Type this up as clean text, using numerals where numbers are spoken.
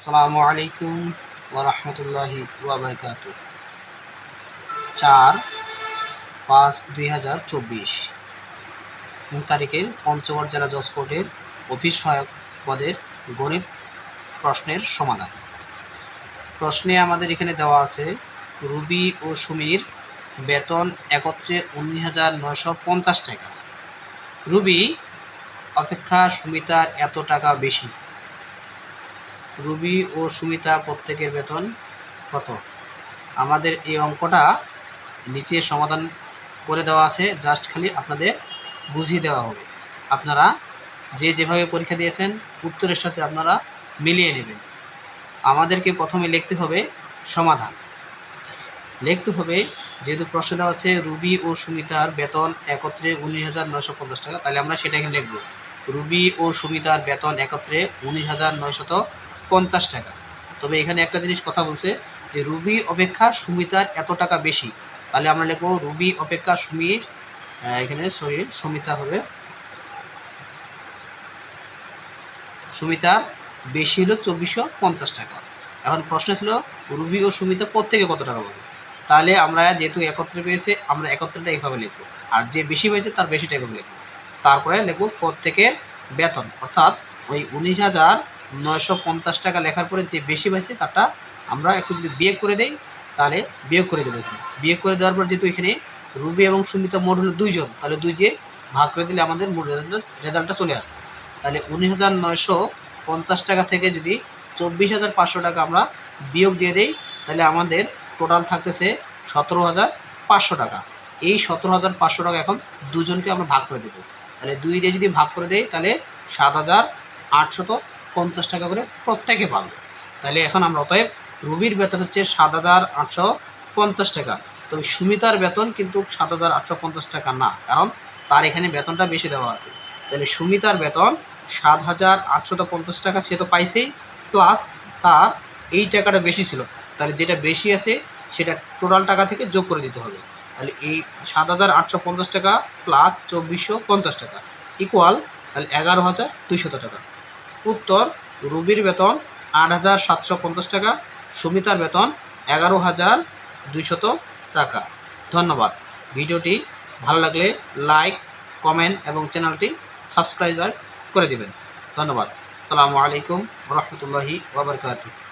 আসসালামু আলাইকুম ওয়া রাহমাতুল্লাহি ওয়া বারাকাতুহু। 4/5/2024 তারিখের পঞ্চগড় জেলা জজ কোর্টের অফিস সহায়ক পদের গণিত প্রশ্নের সমাধান। প্রশ্নে আমাদের এখানে দেওয়া আছে রুবি ও সুমির বেতন একত্রে 19,950 টাকা। রুবি অপেক্ষা সুমিতার এত টাকা বেশি। রুবি ও সুমিতা প্রত্যেকের বেতন কত? আমাদের এই অঙ্কটা নিচে সমাধান করে দেওয়া আছে, জাস্ট খালি আপনাদের বুঝিয়ে দেওয়া হবে। আপনারা যেভাবে পরীক্ষা দিয়েছেন উত্তরের সাথে আপনারা মিলিয়ে নেবেন। আমাদেরকে প্রথমে লিখতে হবে সমাধান। লিখতে হবে, যেহেতু প্রশ্ন দেওয়া আছে রুবি ও সুমিতার বেতন একত্রে 19,950 টাকা, তাহলে আমরা সেটা এখানে লিখব। রুবি ও সুমিতার বেতন একত্রে 19,950 টাকা। তবে এখানে একটা জিনিস কথা বলছে যে রুবি অপেক্ষা সুমিতার এত টাকা বেশি, তাহলে আমরা লিখব রুবি অপেক্ষা সুমির, এখানে সুমিতা হবে, সুমিতার বেশি হলো 2,450 টাকা। এখন প্রশ্ন ছিল রুবি ও সুমিতা প্রত্যেকে কত টাকা পাবে, তাহলে আমরা যেহেতু একত্রে পেয়েছে আমরা একত্রটা এইভাবে লিখব, আর যে বেশি পেয়েছে তার বেশিটা এভাবে লিখব। তারপরে লিখব প্রত্যেকের বেতন, অর্থাৎ ওই 19,950 টাকা লেখার পরে যে বেশি পেয়েছে তারটা আমরা একটু যদি বিয়োগ করে দেই তাহলে বিয়োগ করে দেবো। এখানে বিয়োগ করে দেওয়ার পর যেহেতু এখানে রুবি এবং সুমিতা মোট হলো 2 জন, তাহলে 2 দিয়ে ভাগ করে দিলে আমাদের মোট রেজাল্টটা চলে আসবে। তাহলে 19,950 টাকা থেকে যদি 24,500 টাকা আমরা বিয়োগ দিয়ে দেই তাহলে আমাদের টোটাল থাকতেছে 17,500 টাকা। এই 17,500 টাকা এখন দুজনকে আমরা ভাগ করে দেবো। তাহলে 2 দিয়ে যদি ভাগ করে দেই তাহলে 7,850 টাকা করে প্রত্যেকে পাবে। তাহলে এখন আমরা অতএব রুবির বেতন হচ্ছে 7,850 টাকা, তবে সুমিতার বেতন কিন্তু 7,850 টাকা না, কারণ তার এখানে বেতনটা বেশি দেওয়া আছে। তাহলে সুমিতার বেতন 7,850 টাকা সে তো পাইছেই, প্লাস তার এই টাকাটা বেশি ছিল, তাহলে যেটা বেশি আছে সেটা টোটাল টাকা থেকে যোগ করে দিতে হবে। তাহলে এই 7,850 টাকা প্লাস 2,450 টাকা ইকুয়াল তাহলে 11,200 টাকা। উত্তর, রুবির বেতন 8,750 টাকা, সুমিতার বেতন 11,200 টাকা। ধন্যবাদ। ভিডিওটি ভালো লাগলে লাইক, কমেন্ট এবং চ্যানেলটি সাবস্ক্রাইব করে দেবেন। ধন্যবাদ। আসসালামু আলাইকুম ওয়া রাহমাতুল্লাহি ওয়া বারাকাতুহু।